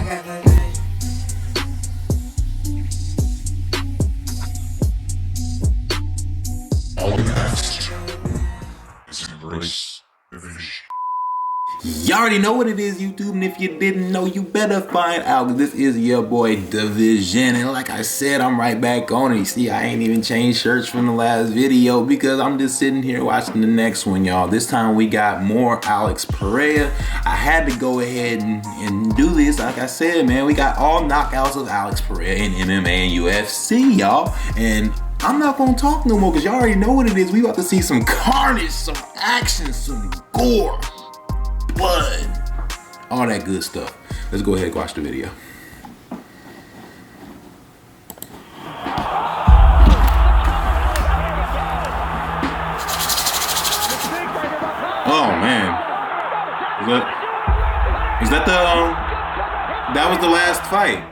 All we ask is embrace the vision. You already know what it is, YouTube, and if you didn't know, you better find out. This is your boy Division, and like I said, I'm right back on it. You see, I ain't even changed shirts from the last video because I'm just sitting here watching the next one, y'all. This time we got more Alex Pereira. I had to go ahead and do this. Like I said, man, we got all knockouts of Alex Pereira in MMA and UFC, y'all. And I'm not gonna talk no more because y'all already know what it is. We about to see some carnage, some action, some gore, blood, all that good stuff. Let's go ahead and watch the video. Oh man, that was the last fight.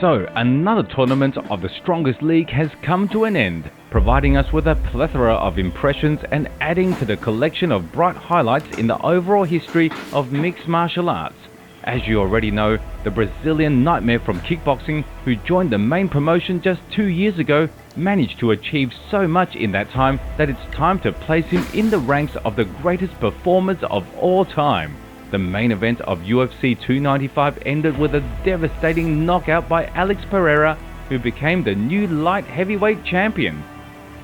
So, another tournament of the strongest league has come to an end, providing us with a plethora of impressions and adding to the collection of bright highlights in the overall history of mixed martial arts. As you already know, the Brazilian nightmare from kickboxing, who joined the main promotion just 2 years ago, managed to achieve so much in that time that it's time to place him in the ranks of the greatest performers of all time. The main event of UFC 295 ended with a devastating knockout by Alex Pereira, who became the new light heavyweight champion.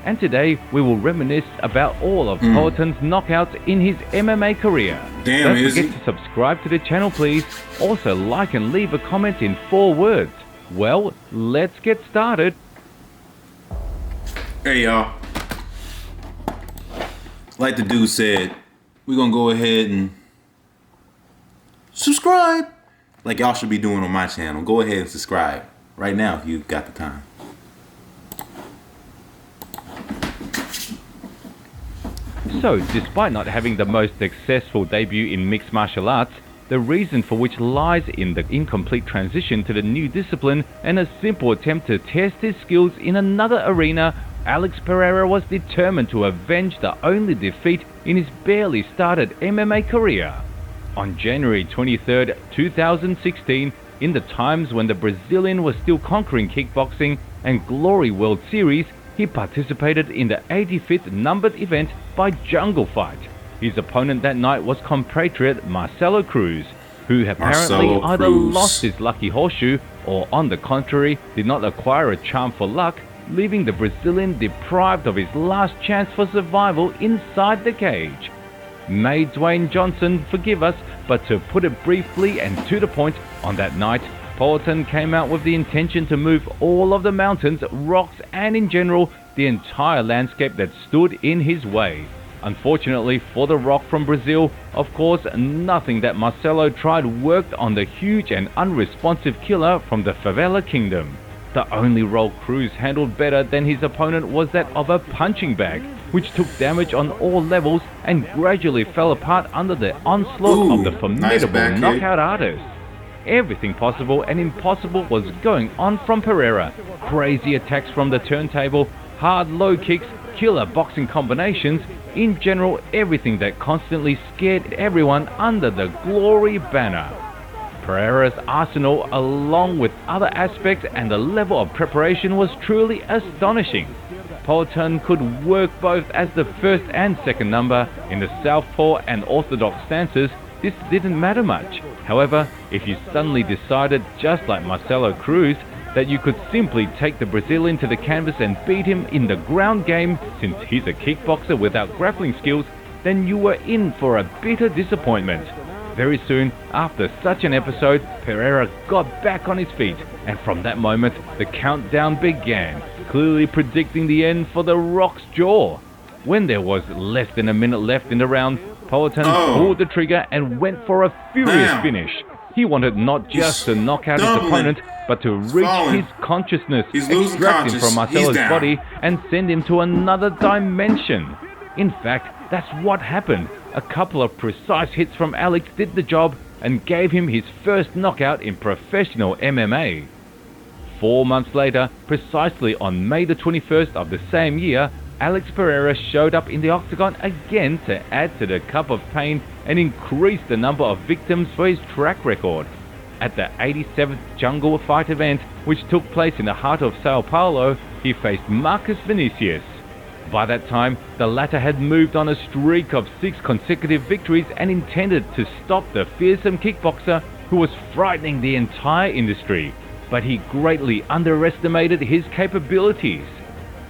And today we will reminisce about all of Poatan's knockouts in his MMA career. Damn, Don't forget to subscribe to the channel, please. Also like and leave a comment in 4 words. Well, let's get started. Hey y'all, like the dude said, we're gonna go ahead and subscribe like y'all should be doing on my channel. Go ahead and subscribe right now if you've got the time. So, despite not having the most successful debut in mixed martial arts, the reason for which lies in the incomplete transition to the new discipline and a simple attempt to test his skills in another arena, Alex Pereira was determined to avenge the only defeat in his barely started MMA career. On January 23, 2016, in the times when the Brazilian was still conquering kickboxing and Glory World Series, he participated in the 85th numbered event by Jungle Fight. His opponent that night was compatriot Marcelo Cruz, who apparently either lost his lucky horseshoe or, on the contrary, did not acquire a charm for luck, leaving the Brazilian deprived of his last chance for survival inside the cage. May Dwayne Johnson forgive us, but to put it briefly and to the point, on that night, Poatan came out with the intention to move all of the mountains, rocks, and in general, the entire landscape that stood in his way. Unfortunately for the Rock from Brazil, of course, nothing that Marcelo tried worked on the huge and unresponsive killer from the Favela Kingdom. The only role Cruz handled better than his opponent was that of a punching bag, which took damage on all levels and gradually fell apart under the onslaught of the formidable knockout artist. Everything possible and impossible was going on from Pereira. Crazy attacks from the turntable, hard low kicks, killer boxing combinations, in general everything that constantly scared everyone under the Glory banner. Pereira's arsenal, along with other aspects and the level of preparation, was truly astonishing. Poatan could work both as the first and second number in the southpaw and orthodox stances. This didn't matter much. However, if you suddenly decided, just like Marcelo Cruz, that you could simply take the Brazilian to the canvas and beat him in the ground game, since he's a kickboxer without grappling skills, then you were in for a bitter disappointment. Very soon after such an episode, Pereira got back on his feet, and from that moment, the countdown began, clearly predicting the end for the Rock's jaw. When there was less than a minute left in the round, Poatan pulled the trigger and went for a furious finish. He wanted not just to knock out his opponent, but to reach his consciousness, extract him from Marcelo's body, and send him to another dimension. In fact, that's what happened. A couple of precise hits from Alex did the job and gave him his first knockout in professional MMA. 4 months later, precisely on May the 21st of the same year, Alex Pereira showed up in the octagon again to add to the cup of pain and increase the number of victims for his track record. at the 87th Jungle Fight event, which took place in the heart of Sao Paulo, he faced Marcus Vinicius. By that time, the latter had moved on a streak of 6 consecutive victories and intended to stop the fearsome kickboxer who was frightening the entire industry, but he greatly underestimated his capabilities.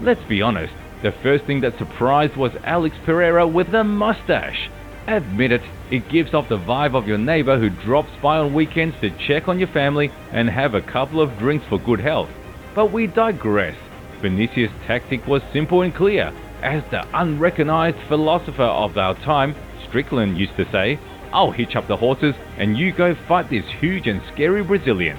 Let's be honest, the first thing that surprised was Alex Pereira with a mustache. Admit it, it gives off the vibe of your neighbor who drops by on weekends to check on your family and have a couple of drinks for good health. But we digress. Vinicius' tactic was simple and clear. As the unrecognized philosopher of our time, Strickland, used to say, "I'll hitch up the horses and you go fight this huge and scary Brazilian."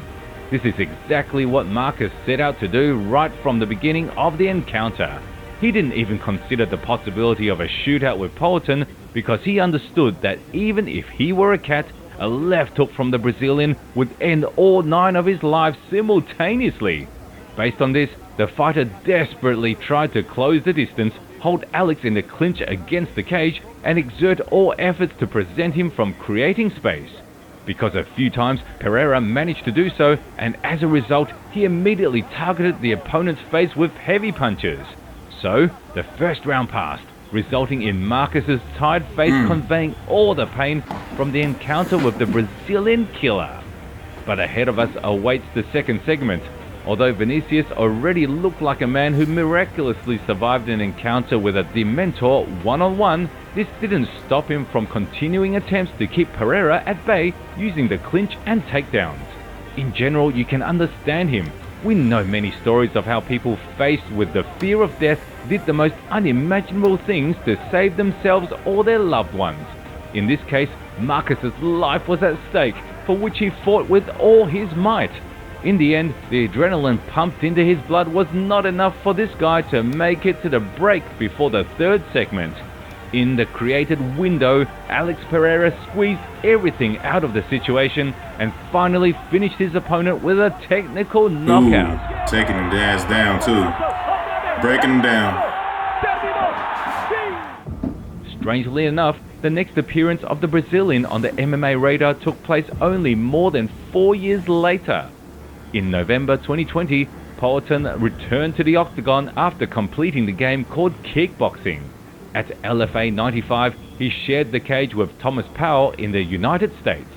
This is exactly what Marcus set out to do right from the beginning of the encounter. He didn't even consider the possibility of a shootout with Poatan because he understood that even if he were a cat, a left hook from the Brazilian would end all 9 of his lives simultaneously. Based on this, the fighter desperately tried to close the distance, hold Alex in the clinch against the cage, and exert all efforts to prevent him from creating space. Because a few times Pereira managed to do so, and as a result, he immediately targeted the opponent's face with heavy punches. So, the first round passed, resulting in Marcus's tired face conveying all the pain from the encounter with the Brazilian killer. But ahead of us awaits the second segment. Although Vinicius already looked like a man who miraculously survived an encounter with a Dementor one-on-one, this didn't stop him from continuing attempts to keep Pereira at bay using the clinch and takedowns. In general, you can understand him. We know many stories of how people faced with the fear of death did the most unimaginable things to save themselves or their loved ones. In this case, Marcus's life was at stake, for which he fought with all his might. In the end, the adrenaline pumped into his blood was not enough for this guy to make it to the break before the third segment. In the created window, Alex Pereira squeezed everything out of the situation and finally finished his opponent with a technical knockout. Taking him ass down too. Breaking him down. Strangely enough, the next appearance of the Brazilian on the MMA radar took place only more than 4 years later. In November 2020, Poatan returned to the octagon after completing the game called kickboxing. At LFA 95, he shared the cage with Thomas Powell in the United States.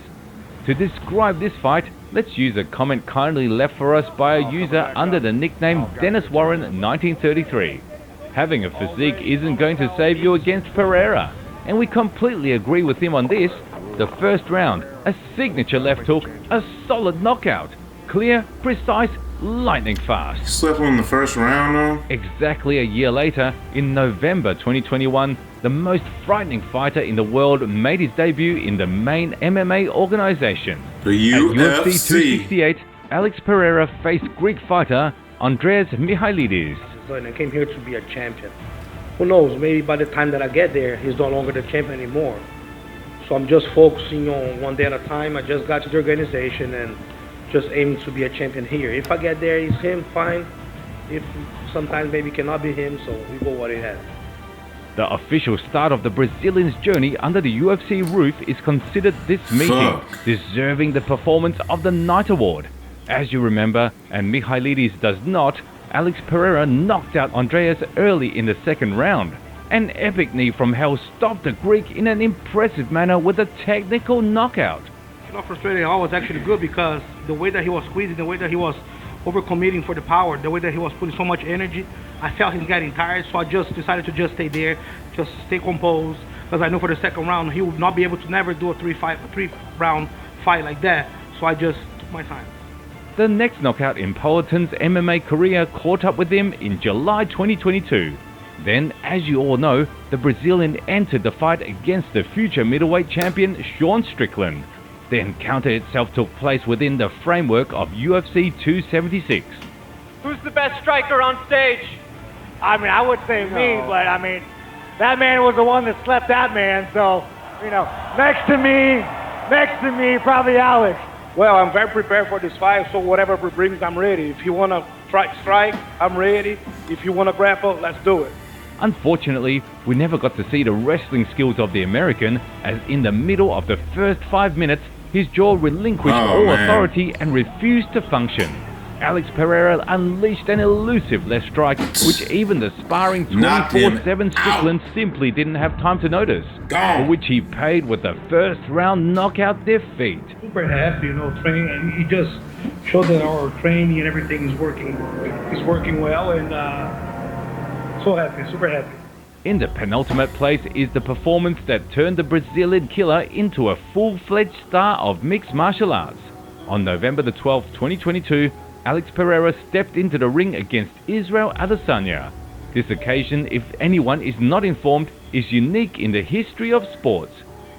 To describe this fight, let's use a comment kindly left for us by a user under the nickname Dennis Warren 1933. Having a physique isn't going to save you against Pereira, and we completely agree with him on this. The first round, a signature left hook, a solid knockout. Clear, precise, lightning fast. Slept on the first round though? Exactly a year later, in November 2021, the most frightening fighter in the world made his debut in the main MMA organization. The UFC. At UFC 268, Alex Pereira faced Greek fighter Andreas Michailidis. And I came here to be a champion. Who knows, maybe by the time that I get there, he's no longer the champion anymore. So I'm just focusing on one day at a time. I just got to the organization and just aiming to be a champion here. If I get there, it's him, fine. If sometimes maybe cannot be him, so we go what he has. The official start of the Brazilian's journey under the UFC roof is considered this meeting, deserving the performance of the night award. As you remember, and Michailidis does not, Alex Pereira knocked out Andreas early in the second round. An epic knee from hell stopped the Greek in an impressive manner with a technical knockout. Not frustrated at all. Was actually good because the way that he was squeezing, the way that he was overcommitting for the power, the way that he was putting so much energy, I felt him getting tired, so I just decided to just stay there, just stay composed, because I knew for the second round he would not be able to never do a three-round fight like that, so I just took my time. The next knockout in Poatan's MMA career caught up with him in July 2022. Then, as you all know, the Brazilian entered the fight against the future middleweight champion Sean Strickland. The encounter itself took place within the framework of UFC 276. Who's the best striker on stage? I mean, I would say me, but I mean, that man was the one that slept that man, so, you know, next to me, probably Alex. Well, I'm very prepared for this fight, so whatever it brings, I'm ready. If you want to strike, I'm ready. If you want to grapple, let's do it. Unfortunately, we never got to see the wrestling skills of the American, as in the middle of the first 5 minutes, his jaw relinquished all authority and refused to function. Alex Pereira unleashed an elusive left strike, which even the sparring 24/7 Strickland simply didn't have time to notice, for which he paid with a first-round knockout defeat. Super happy, training, and he just showed that our training and everything is working well, and so happy, super happy. In the penultimate place is the performance that turned the Brazilian killer into a full-fledged star of mixed martial arts. On November the 12th, 2022, Alex Pereira stepped into the ring against Israel Adesanya. This occasion, if anyone is not informed, is unique in the history of sports.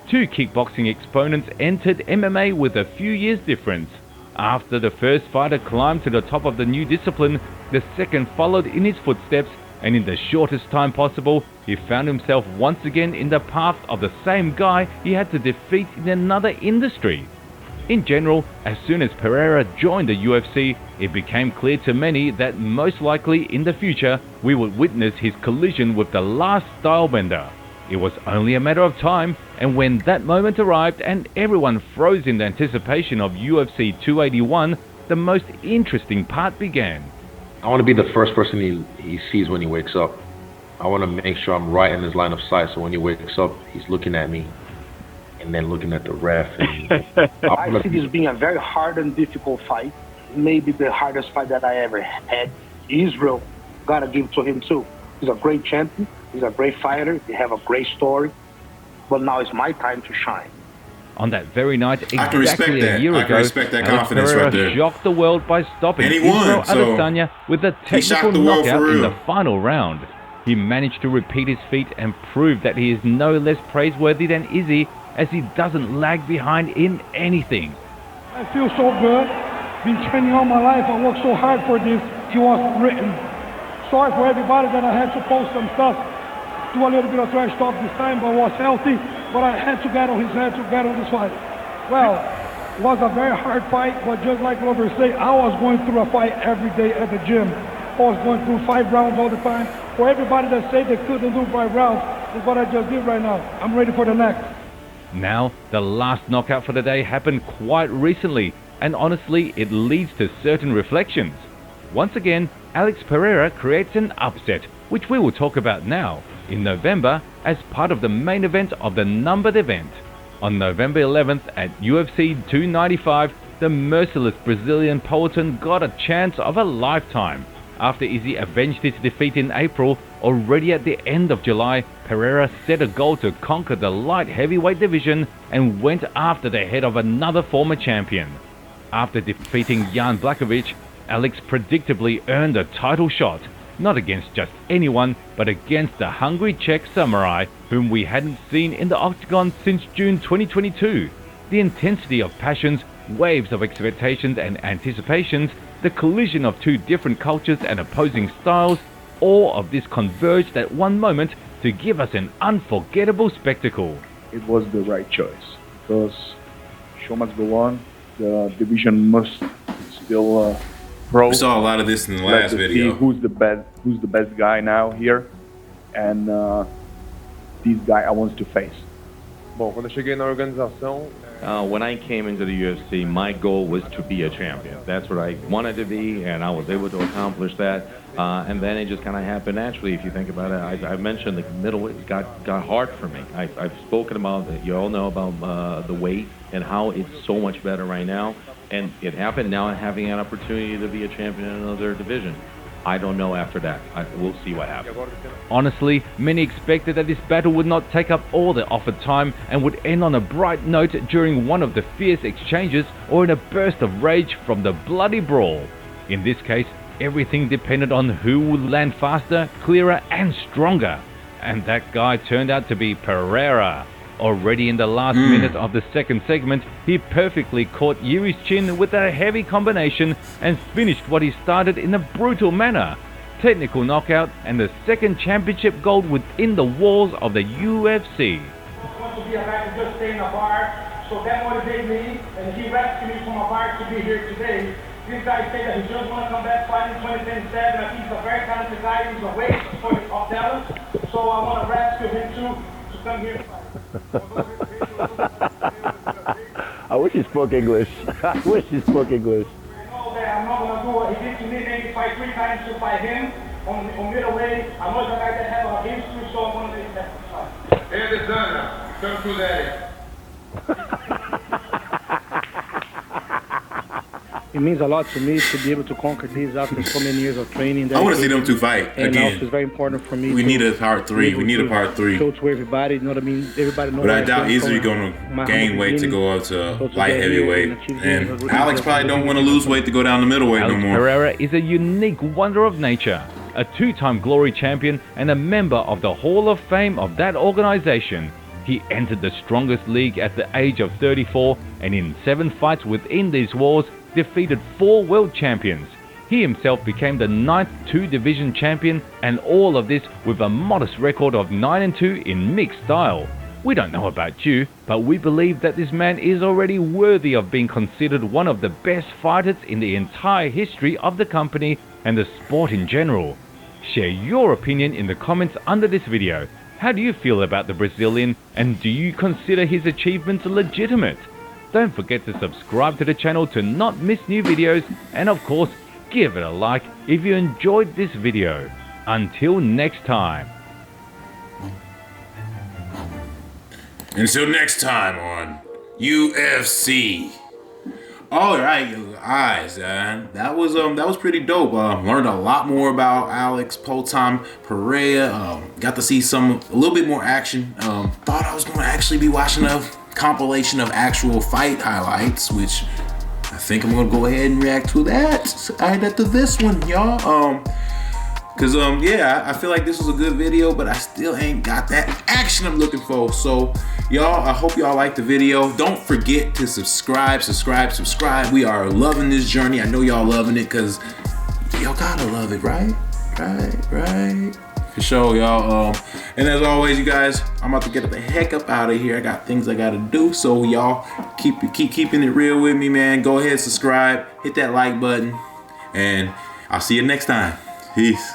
Two kickboxing exponents entered MMA with a few years difference. After the first fighter climbed to the top of the new discipline, the second followed in his footsteps, and in the shortest time possible, he found himself once again in the path of the same guy he had to defeat in another industry. In general, as soon as Pereira joined the UFC, it became clear to many that most likely in the future we would witness his collision with the last stylebender. It was only a matter of time, and when that moment arrived and everyone froze in anticipation of UFC 281, the most interesting part began. I want to be the first person he sees when he wakes up. I want to make sure I'm right in his line of sight, so when he wakes up, he's looking at me and then looking at the ref. I see this being a very hard and difficult fight. Maybe the hardest fight that I ever had. Israel, gotta give it to him too. He's a great champion. He's a great fighter. They have a great story. But now it's my time to shine. On that very night, exactly a year ago, Alex Pereira shocked the world by stopping Israel Adesanya with a technical knockout in the final round. He managed to repeat his feat and prove that he is no less praiseworthy than Izzy, as he doesn't lag behind in anything. I feel so good. Been training all my life. I worked so hard for this. It was written. Sorry for everybody that I had to post some stuff. Do a little bit of trash talk this time, but was healthy. But I had to get on his head to get on this fight. Well, it was a very hard fight, but just like Robert said, I was going through a fight every day at the gym. I was going through 5 rounds all the time. For everybody that said they couldn't do 5 rounds, is what I just did right now. I'm ready for the next. Now, the last knockout for the day happened quite recently, and honestly, it leads to certain reflections. Once again, Alex Pereira creates an upset, which we will talk about now, in November as part of the main event of the numbered event. On November 11th at UFC 295, the merciless Brazilian Poetin got a chance of a lifetime. After Izzy avenged his defeat in April, already at the end of July, Pereira set a goal to conquer the light heavyweight division and went after the head of another former champion. After defeating Jan Blachowicz, Alex predictably earned a title shot, not against just anyone, but against the hungry Czech samurai, whom we hadn't seen in the octagon since June 2022. The intensity of passions, waves of expectations and anticipations, the collision of two different cultures and opposing styles, all of this converged at one moment to give us an unforgettable spectacle. It was the right choice, because show must go on, the division must still grow. We saw a lot of this in the last video. See who's the best guy now here, and this guy I want to face. Bom, quando eu cheguei na organização, when I came into the UFC, my goal was to be a champion. That's what I wanted to be, and I was able to accomplish that. And then it just kind of happened naturally. If you think about it, I mentioned the middleweight got hard for me. I've spoken about it. You all know about the weight and how it's so much better right now. And it happened now, having an opportunity to be a champion in another division. I don't know after that. We'll see what happens. Honestly, many expected that this battle would not take up all the offered time and would end on a bright note during one of the fierce exchanges or in a burst of rage from the bloody brawl. In this case, everything depended on who would land faster, clearer and stronger. And that guy turned out to be Pereira. Already in the last minute of the second segment, he perfectly caught Yuri's chin with a heavy combination and finished what he started in a brutal manner. Technical knockout and the second championship gold within the walls of the UFC. I want to be a guy who just stay in a bar, so that motivated me, and he rescued me from a bar to be here today. This guy said that he just want to come back fighting 2027. I think he's a very talented guy. He's a waste of talent, so I want to rescue him too to come here and fight. I I wish he spoke English. I wish he spoke English. know that I'm not going to do what he did to me, maybe fight 3 times to fight him on middleweight. I know the guy that have a history, so I'm going to make that fight. And it's done now. Come through that. It means a lot to me to be able to conquer this after so many years of training. I want to see them two fight and again. also it's very important for me. We need a part 3. We need a part 3. Show to everybody, you know what I mean? Everybody knows. But I doubt easily going to gain weight to go up to light heavyweight. And Alex probably don't want to lose weight to go down to middleweight no Alex more. Pereira is a unique wonder of nature, a 2-time glory champion and a member of the Hall of Fame of that organization. He entered the strongest league at the age of 34 and in 7 fights within these walls defeated 4 world champions. He himself became the 9th 2-division champion, and all of this with a modest record of 9-2 in mixed style. We don't know about you, but we believe that this man is already worthy of being considered one of the best fighters in the entire history of the company and the sport in general. Share your opinion in the comments under this video. How do you feel about the Brazilian, and do you consider his achievements legitimate? Don't forget to subscribe to the channel to not miss new videos, and of course, give it a like if you enjoyed this video. Until next time. Until next time on UFC. All right, you guys, that was pretty dope. Learned a lot more about Alex Pereira. Got to see a little bit more action. Thought I was going to actually be watching a compilation of actual fight highlights, which I think I'm gonna go ahead and react to that. Add that to this one, y'all. Cause yeah, I feel like this was a good video, but I still ain't got that action I'm looking for. So y'all, I hope y'all liked the video. Don't forget to subscribe. We are loving this journey. I know y'all loving it, cause y'all gotta love it, right? Right. For sure, y'all. And as always, you guys, I'm about to get the heck up out of here. I got things I gotta do. So y'all keep keeping it real with me, man. Go ahead, subscribe, hit that like button, and I'll see you next time. Peace.